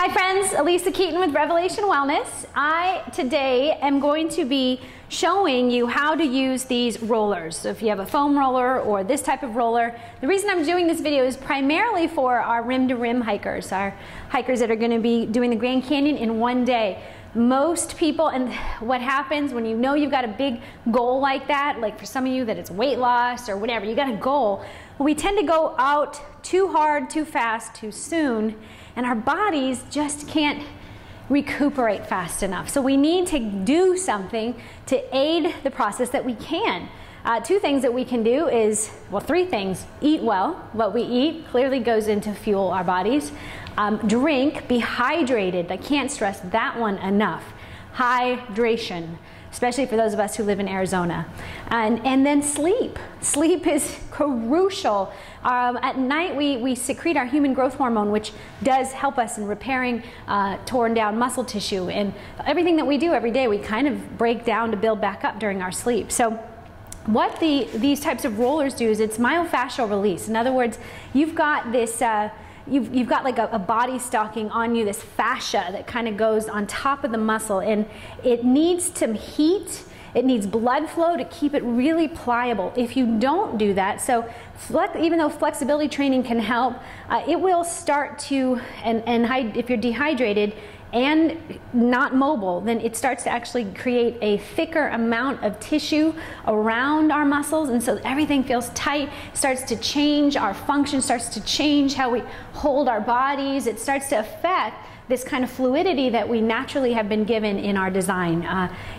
Hi friends, Elisa Keaton with Revelation Wellness. I today am going to be showing you how to use these rollers. So if you have a foam roller or this type of roller, the reason I'm doing this video is primarily for our rim-to-rim hikers, our hikers that are going to be doing the Grand Canyon in one day. Most people, and what happens when you know you've got a big goal like that, like for some of you that it's weight loss or whatever, you got a goal, we tend to go out too hard, too fast, too soon, and our bodies just can't recuperate fast enough. So we need to do something to aid the process that we can. Two things that we can do is, well, three things. Eat well. What we eat clearly goes into fuel our bodies. Drink, be hydrated. I can't stress that one enough. Hydration, especially for those of us who live in Arizona. And then sleep. Sleep is crucial. At night we secrete our human growth hormone, which does help us in repairing torn down muscle tissue. And everything that we do every day, we kind of break down to build back up during our sleep. So what these types of rollers do is it's myofascial release. In other words, you've got this you've got like a body stocking on you, this fascia that kind of goes on top of the muscle, and it needs some heat, it needs blood flow to keep it really pliable. If you don't do that, so even though flexibility training can help, it will start to, if you're dehydrated and not mobile, then it starts to actually create a thicker amount of tissue around our muscles, and so everything feels tight, starts to change our function, starts to change how we hold our bodies. It starts to affect this kind of fluidity that we naturally have been given in our design.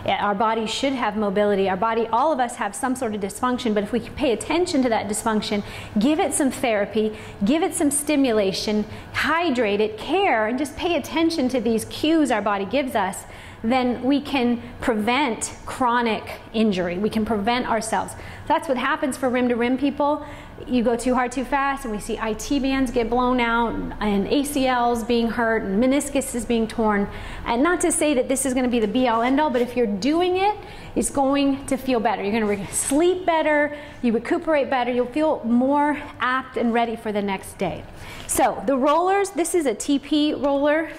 Our body should have mobility. Our body, all of us have some sort of dysfunction, but if we can pay attention to that dysfunction, give it some therapy, give it some stimulation, hydrate it, care, and just pay attention to these cues our body gives us, then we can prevent chronic injury. We can prevent ourselves. That's what happens for rim-to-rim people. You go too hard, too fast, and we see IT bands get blown out, and ACLs being hurt, and meniscus is being torn. And not to say that this is going to be the be-all, end-all, but if you're doing it, it's going to feel better. You're going to sleep better, you recuperate better, you'll feel more apt and ready for the next day. So the rollers, this is a TP roller.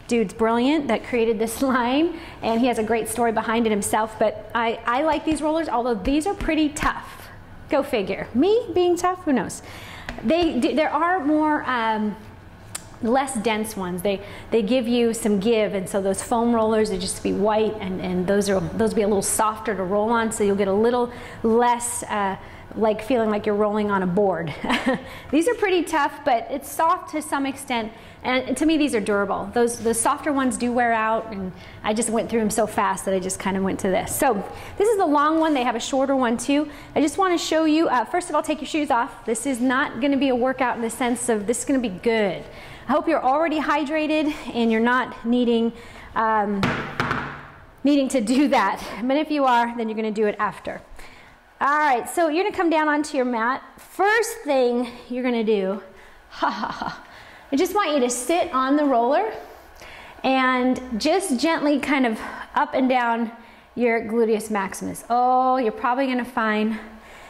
Dude's brilliant that created this line, and he has a great story behind it himself, but I like these rollers, although these are pretty tough. Go figure. Me being tough, who knows? There are more less dense ones. They give you some give, and so those foam rollers, they just be white, and those be a little softer to roll on, so you'll get a little less like feeling like you're rolling on a board. These are pretty tough, but it's soft to some extent, and to me these are durable. The softer ones do wear out, and I just went through them so fast that I just kind of went to this. So this is the long one. They have a shorter one too. I just want to show you, first of all, take your shoes off. This is not going to be a workout in the sense of this is going to be good. I hope you're already hydrated and you're not needing to do that, but if you are, then you're going to do it after. All right, so you're gonna come down onto your mat. First thing you're gonna do, I just want you to sit on the roller and just gently kind of up and down your gluteus maximus. Oh, you're probably gonna find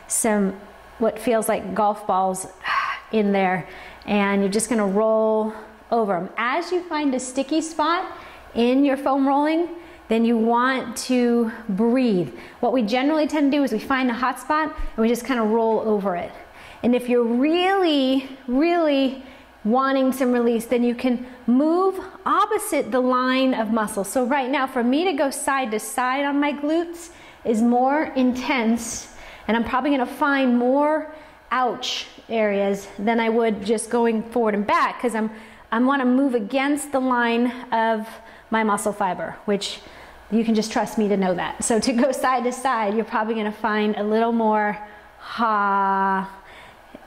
some what feels like golf balls in there, and you're just gonna roll over them. As you find a sticky spot in your foam rolling, then you want to breathe. What we generally tend to do is we find a hot spot and we just kind of roll over it. And if you're really, really wanting some release, then you can move opposite the line of muscle. So right now, for me to go side to side on my glutes is more intense, and I'm probably gonna find more ouch areas than I would just going forward and back, because I wanna move against the line of my muscle fiber, which you can just trust me to know that. So to go side to side, you're probably gonna find a little more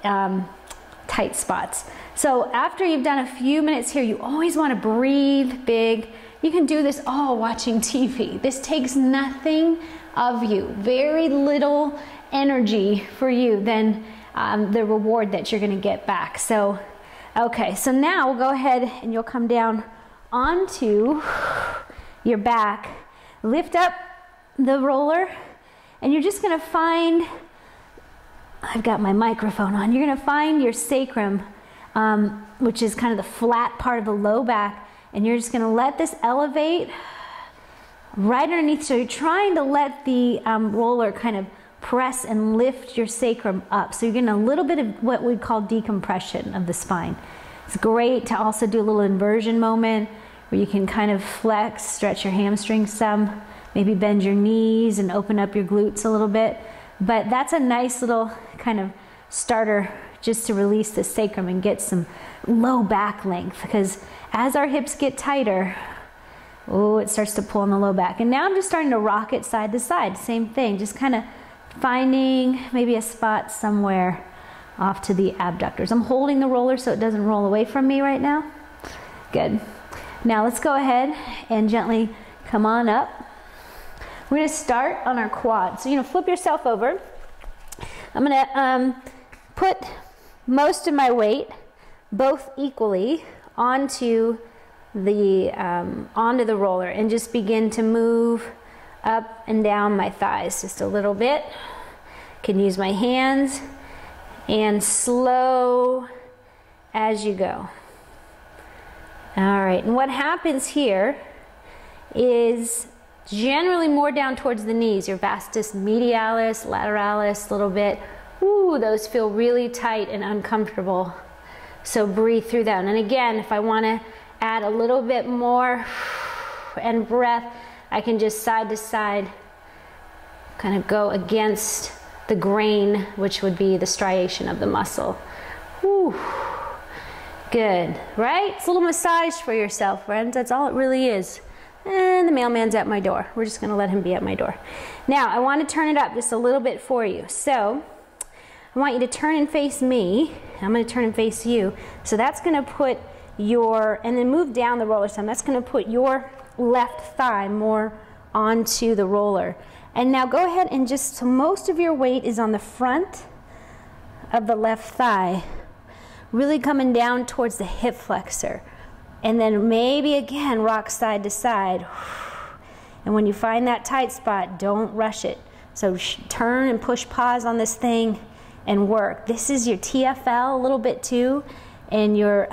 tight spots. So after you've done a few minutes here, you always wanna breathe big. You can do this all watching TV. This takes nothing of you, very little energy for you than the reward that you're gonna get back. So, okay, so now we'll go ahead and you'll come down onto your back, lift up the roller, and you're just gonna find, I've got my microphone on, you're gonna find your sacrum which is kind of the flat part of the low back. And you're just going to let this elevate right underneath. So you're trying to let the roller kind of press and lift your sacrum up. So you're getting a little bit of what we call decompression of the spine. It's great to also do a little inversion moment where you can kind of flex, stretch your hamstrings some, maybe bend your knees and open up your glutes a little bit. But that's a nice little kind of starter just to release the sacrum and get some low back length, because as our hips get tighter, oh, it starts to pull on the low back. And now I'm just starting to rock it side to side. Same thing, just kind of finding maybe a spot somewhere off to the abductors. I'm holding the roller so it doesn't roll away from me right now. Good. Now let's go ahead and gently come on up. We're going to start on our quads. So, flip yourself over. I'm going to put most of my weight, both equally, onto the roller and just begin to move up and down my thighs just a little bit. Can use my hands, and slow as you go. All right, and what happens here is generally more down towards the knees, your vastus medialis, lateralis, a little bit. Ooh, those feel really tight and uncomfortable. So breathe through that. And again, if I want to add a little bit more and breath, I can just side to side kind of go against the grain, which would be the striation of the muscle. Whew. Good, right? It's a little massage for yourself, friends. That's all it really is. And the mailman's at my door. We're just gonna let him be at my door. Now, I want to turn it up just a little bit for you. So, I want you to turn and face me. I'm gonna turn and face you. So that's gonna put your, and then move down the roller some. That's gonna put your left thigh more onto the roller. And now go ahead and just, so most of your weight is on the front of the left thigh, really coming down towards the hip flexor. And then maybe again, rock side to side. And when you find that tight spot, don't rush it. So turn and push pause on this thing and work. This is your TFL a little bit too, and your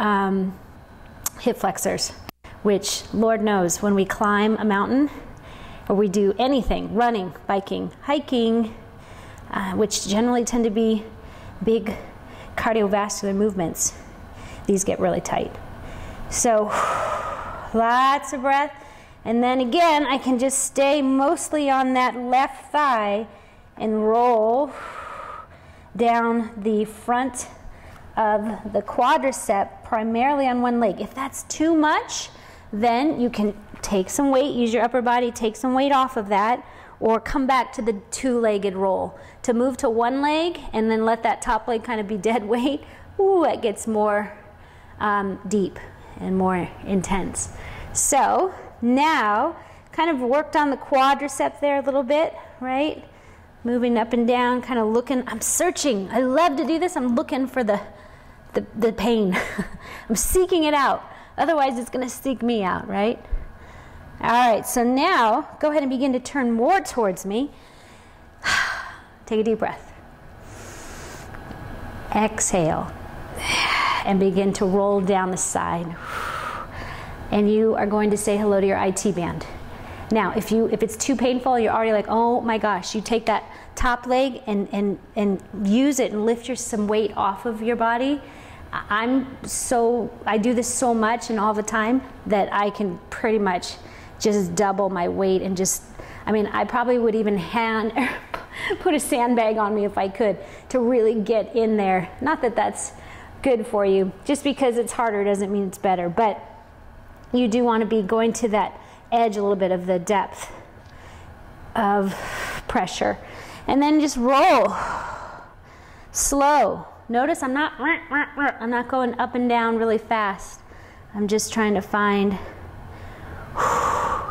hip flexors, which Lord knows when we climb a mountain or we do anything, running, biking, hiking, which generally tend to be big cardiovascular movements, these get really tight. So lots of breath. And then again, I can just stay mostly on that left thigh and roll down the front of the quadricep, primarily on one leg. If that's too much, then you can take some weight, use your upper body, take some weight off of that, or come back to the two-legged roll. To move to one leg and then let that top leg kind of be dead weight, ooh, it gets more deep and more intense. So now, kind of worked on the quadricep there a little bit, right? Moving up and down, kind of looking, I'm searching. I love to do this. I'm looking for the pain. I'm seeking it out. Otherwise, it's going to seek me out, right? All right, so now, go ahead and begin to turn more towards me. Take a deep breath. Exhale. And begin to roll down the side. And you are going to say hello to your IT band. Now, if it's too painful, you're already like, oh my gosh, you take that top leg and use it and lift some weight off of your body. I do this so much and all the time that I can pretty much just double my weight and I probably would even put a sandbag on me if I could to really get in there. Not that that's good for you. Just because it's harder doesn't mean it's better, but you do want to be going to that edge a little bit of the depth of pressure. And then just roll. Slow. Notice I'm not going up and down really fast. I'm just trying to find,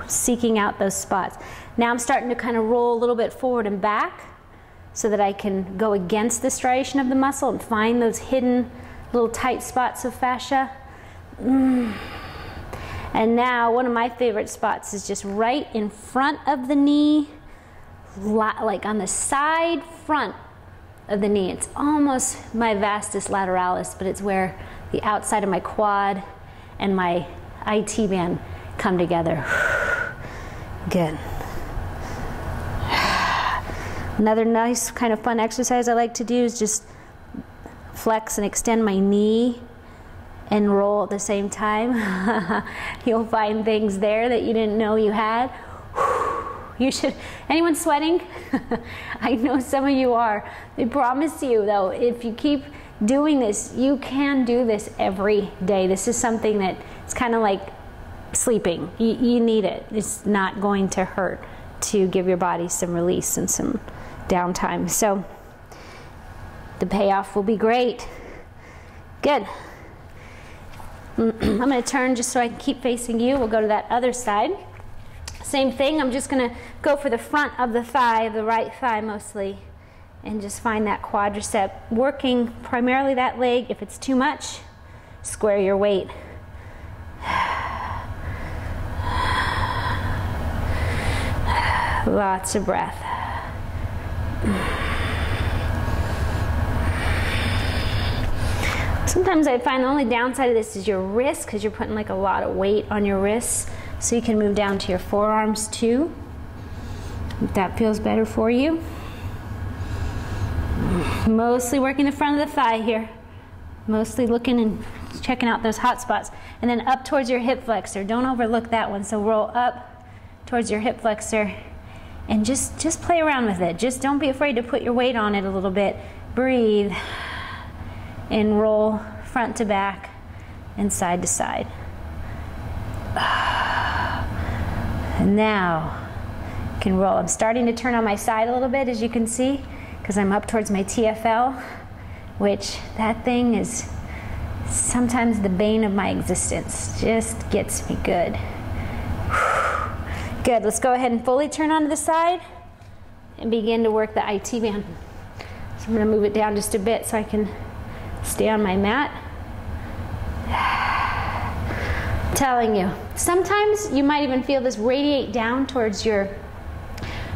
seeking out those spots. Now I'm starting to kind of roll a little bit forward and back so that I can go against the striation of the muscle and find those hidden little tight spots of fascia. And now one of my favorite spots is just right in front of the knee, like on the side front of the knee. It's almost my vastus lateralis, but it's where the outside of my quad and my IT band come together. Good. Another nice kind of fun exercise I like to do is just flex and extend my knee and roll at the same time. You'll find things there that you didn't know you had. You should, anyone sweating? I know some of you are. I promise you though, if you keep doing this, you can do this every day. This is something that it's kind of like sleeping. You need it. It's not going to hurt to give your body some release and some downtime. So the payoff will be great. Good. I'm going to turn just so I can keep facing you. We'll go to that other side. Same thing. I'm just going to go for the front of the thigh, the right thigh mostly, and just find that quadricep, working primarily that leg. If it's too much, square your weight. Lots of breath. Sometimes I find the only downside of this is your wrist, because you're putting like a lot of weight on your wrists. So you can move down to your forearms too, if that feels better for you. Mostly working the front of the thigh here. Mostly looking and checking out those hot spots. And then up towards your hip flexor. Don't overlook that one. So roll up towards your hip flexor and just play around with it. Just don't be afraid to put your weight on it a little bit. Breathe and roll front to back and side to side. And now you can roll. I'm starting to turn on my side a little bit, as you can see, because I'm up towards my TFL, which that thing is sometimes the bane of my existence. Just gets me good. Good. Let's go ahead and fully turn onto the side and begin to work the IT band. So I'm going to move it down just a bit so I can stay on my mat. Telling you, sometimes you might even feel this radiate down towards your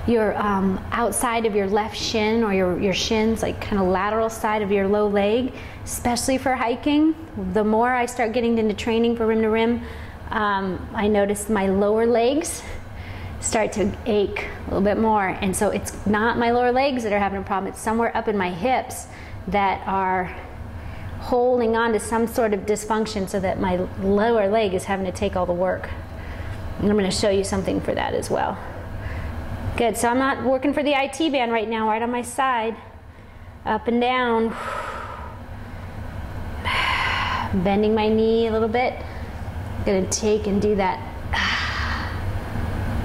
outside of your left shin, or your shins, like kind of lateral side of your low leg, especially for hiking. The more I start getting into training for rim to rim, I notice my lower legs start to ache a little bit more. And so it's not my lower legs that are having a problem, it's somewhere up in my hips that are holding on to some sort of dysfunction, so that my lower leg is having to take all the work. And I'm going to show you something for that as well. Good. So I'm not working for the IT band right now, right on my side. Up and down. Bending my knee a little bit. I'm going to take and do that.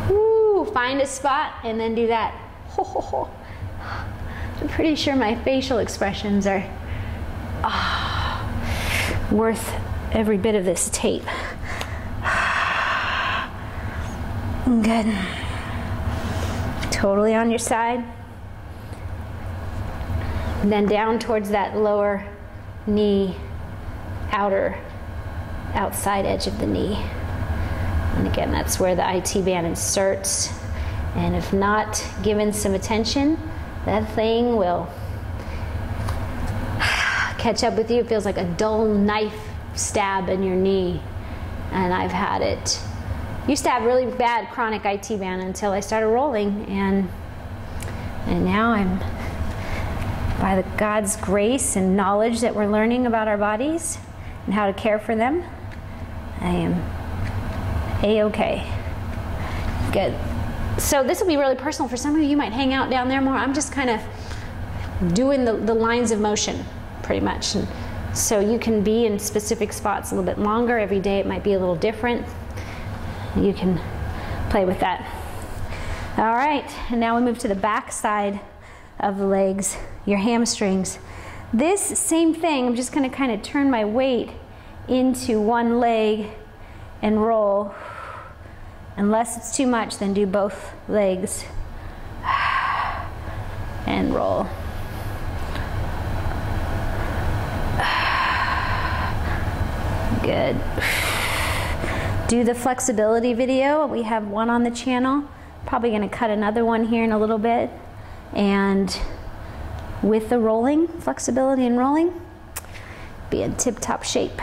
Woo, find a spot and then do that. I'm pretty sure my facial expressions are worth every bit of this tape. Good. Totally on your side. And then down towards that lower knee, outside edge of the knee. And again, that's where the IT band inserts. And if not given some attention, that thing will catch up with you. It feels like a dull knife stab in your knee. And I've had it. Used to have really bad chronic IT band until I started rolling, and now I'm, by God's grace and knowledge that we're learning about our bodies and how to care for them, I am A-okay. Good. So this will be really personal. For some of you, you might hang out down there more. I'm just kind of doing the lines of motion, pretty much. And so you can be in specific spots a little bit longer. Every day it might be a little different. You can play with that. All right, and now we move to the back side of the legs, your hamstrings. This same thing, I'm just going to kind of turn my weight into one leg and roll. Unless it's too much, then do both legs and roll. Good. Do the flexibility video. We have one on the channel. Probably going to cut another one here in a little bit. And with the rolling, flexibility and rolling. be in tip-top shape.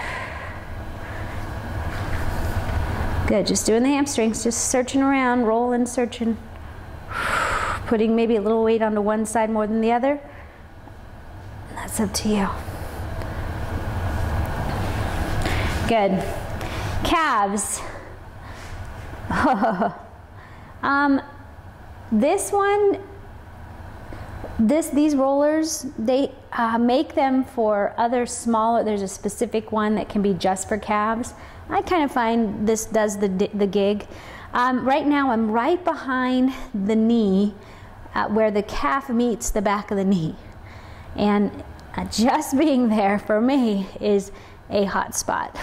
Good, just doing the hamstrings, just searching around, rolling, searching. Putting maybe a little weight onto one side more than the other. That's up to you. Good. Calves. This one, these rollers, they make them for other smaller, there's a specific one that can be just for calves. I kind of find this does the gig. Right now I'm right behind the knee where the calf meets the back of the knee. And just being there for me is a hot spot.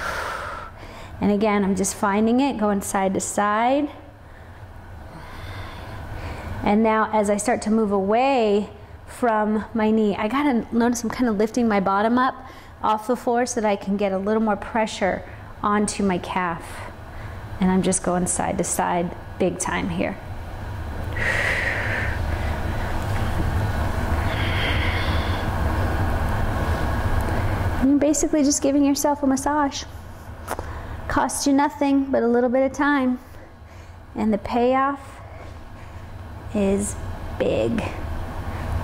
And again, I'm just finding it, going side to side. And now as I start to move away from my knee, I gotta notice I'm kind of lifting my bottom up off the floor so that I can get a little more pressure onto my calf. And I'm just going side to side big time here. And you're basically just giving yourself a massage. Costs you nothing but a little bit of time. And the payoff is big.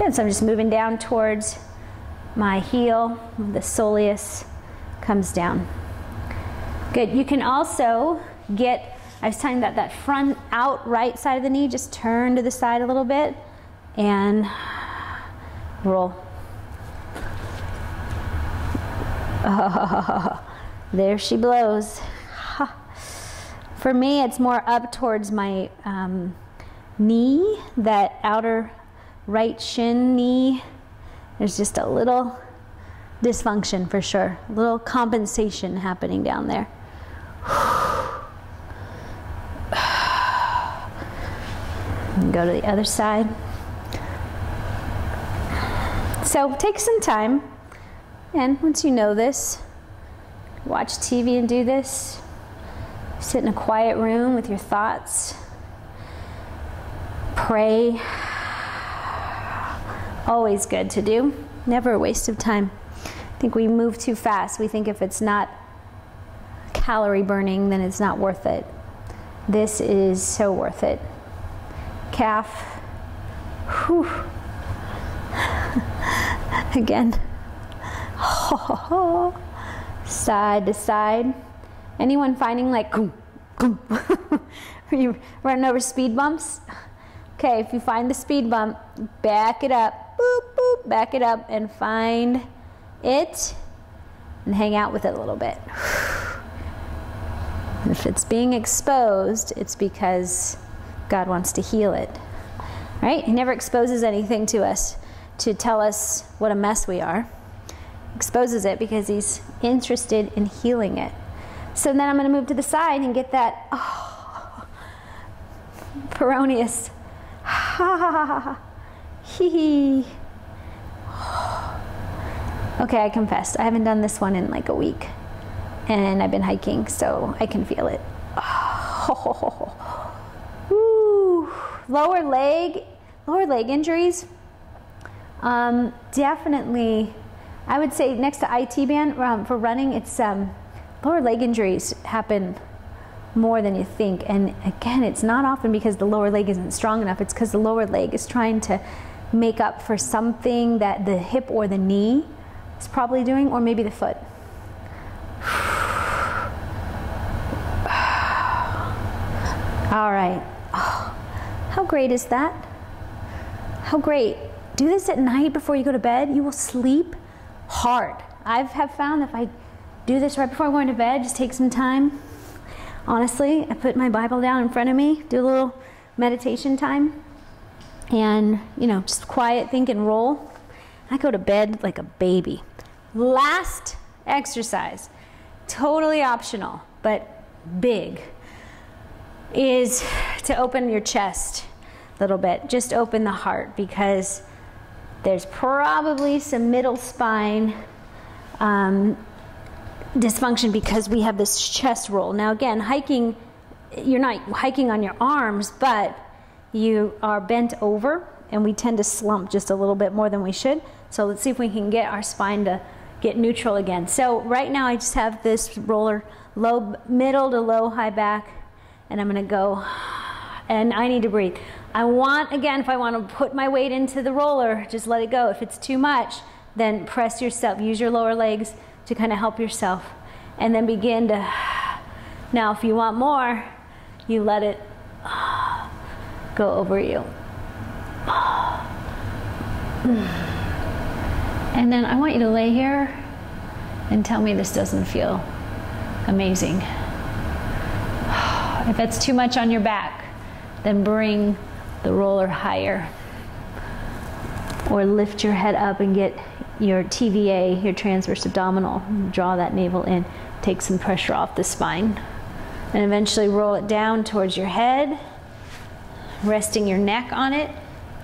And so I'm just moving down towards my heel. The soleus comes down. Good. You can also get, I was telling you that front out right side of the knee, just turn to the side a little bit and roll. Oh, there she blows. For me, it's more up towards my knee, that outer right shin knee. There's just a little dysfunction for sure, a little compensation happening down there. And go to the other side. So take some time, and once you know this, watch TV and do this. Sit in a quiet room with your thoughts. Pray. Always good to do. Never a waste of time. I think we move too fast. We think if it's not calorie burning, then it's not worth it. This is so worth it. Calf. Whew. Again. Side to side. Anyone finding like are you running over speed bumps? Okay, if you find the speed bump, back it up, boop, boop, back it up and find it and hang out with it a little bit. And if it's being exposed, it's because God wants to heal it, right? He never exposes anything to us to tell us what a mess we are. He exposes it because he's interested in healing it. So then I'm going to move to the side and get that peroneus. Okay, I confess, I haven't done this one in like a week, and I've been hiking, so I can feel it. Woo. Lower leg injuries. Definitely, I would say next to IT band for running, it's lower leg injuries happen more than you think. And again, it's not often because the lower leg isn't strong enough. It's because the lower leg is trying to make up for something that the hip or the knee is probably doing, or maybe the foot. All right. Oh, how great is that? How great. Do this at night before you go to bed. You will sleep hard. I have found if I do this right before I go into bed, just take some time. Honestly, I put my Bible down in front of me, do a little meditation time, and, just quiet, think, and roll. I go to bed like a baby. Last exercise, totally optional, but big, is to open your chest a little bit. Just open the heart, because there's probably some middle spine dysfunction because we have this chest roll. Now again, hiking, you're not hiking on your arms, but you are bent over, and we tend to slump just a little bit more than we should. So let's see if we can get our spine to get neutral again. So right now I just have this roller low, middle to low, high back, and I'm gonna go, and I need to breathe. I want, again, if I want to put my weight into the roller, just let it go. If it's too much, then press yourself, use your lower legs to kind of help yourself, and then begin to, now if you want more, you let it go over you. And then I want you to lay here and tell me this doesn't feel amazing. If it's too much on your back, then bring the roller higher. Or lift your head up and get your TVA, your transverse abdominal. Draw that navel in, take some pressure off the spine. And eventually roll it down towards your head, resting your neck on it.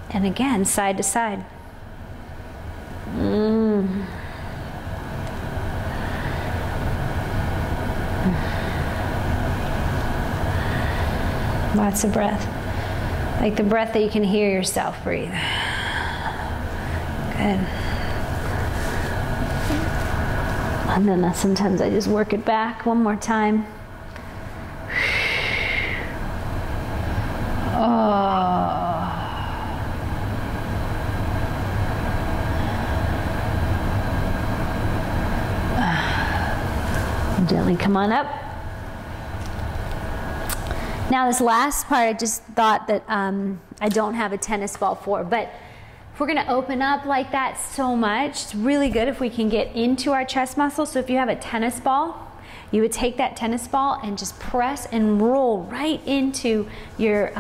And again, side to side. Lots of breath. Like the breath that you can hear yourself breathe. Good. And then sometimes I just work it back one more time. Gently come on up. Now this last part I just thought that I don't have a tennis ball for, but if we're gonna open up like that so much, it's really good if we can get into our chest muscle. So if you have a tennis ball, you would take that tennis ball and just press and roll right into your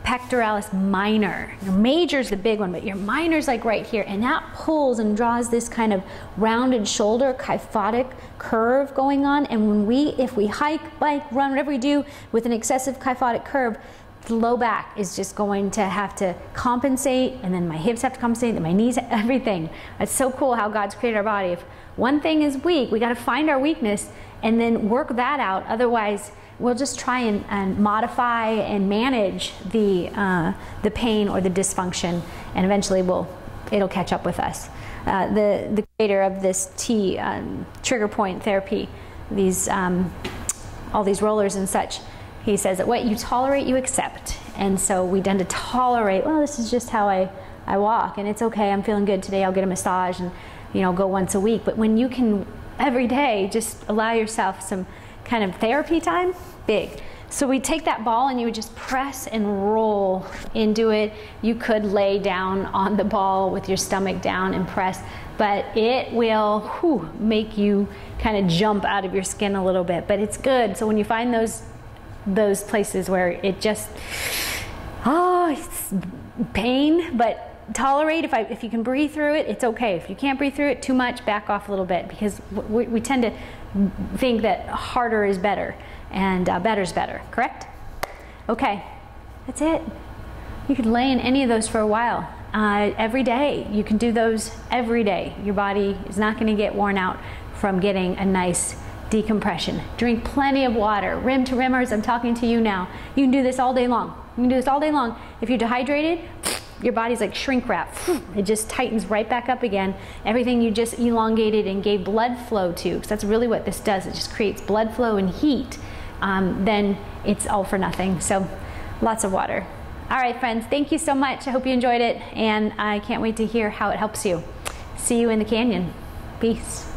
pectoralis minor. Your major is the big one, but your minor is like right here, and that pulls and draws this kind of rounded shoulder, kyphotic curve going on. And when if we hike, bike, run, whatever we do with an excessive kyphotic curve, the low back is just going to have to compensate, and then my hips have to compensate, and my knees, everything. It's so cool how God's created our body. If one thing is weak, we got to find our weakness and then work that out. Otherwise, we'll just try and modify and manage the pain or the dysfunction, and eventually it'll catch up with us. The creator of this trigger point therapy, all these rollers and such, he says that what you tolerate, you accept. And so we tend to tolerate, well, this is just how I walk, and it's okay, I'm feeling good today, I'll get a massage and go once a week. But when you can every day just allow yourself some kind of therapy time, big. So we take that ball and you would just press and roll into it. You could lay down on the ball with your stomach down and press, but it will make you kind of jump out of your skin a little bit, but it's good. So when you find those places where it just, it's pain, but tolerate. If you can breathe through it, it's okay. If you can't breathe through it too much, back off a little bit, because we tend to think that harder is better, and better is better, correct? Okay, that's it. You could lay in any of those for a while. Every day, you can do those every day. Your body is not going to get worn out from getting a nice decompression. Drink plenty of water. Rim to rimmers, I'm talking to you now. You can do this all day long. You can do this all day long. If you're dehydrated, your body's like shrink wrap. It just tightens right back up again. Everything you just elongated and gave blood flow to, because that's really what this does. It just creates blood flow and heat. Then it's all for nothing. So lots of water. All right, friends, thank you so much. I hope you enjoyed it, and I can't wait to hear how it helps you. See you in the canyon. Peace.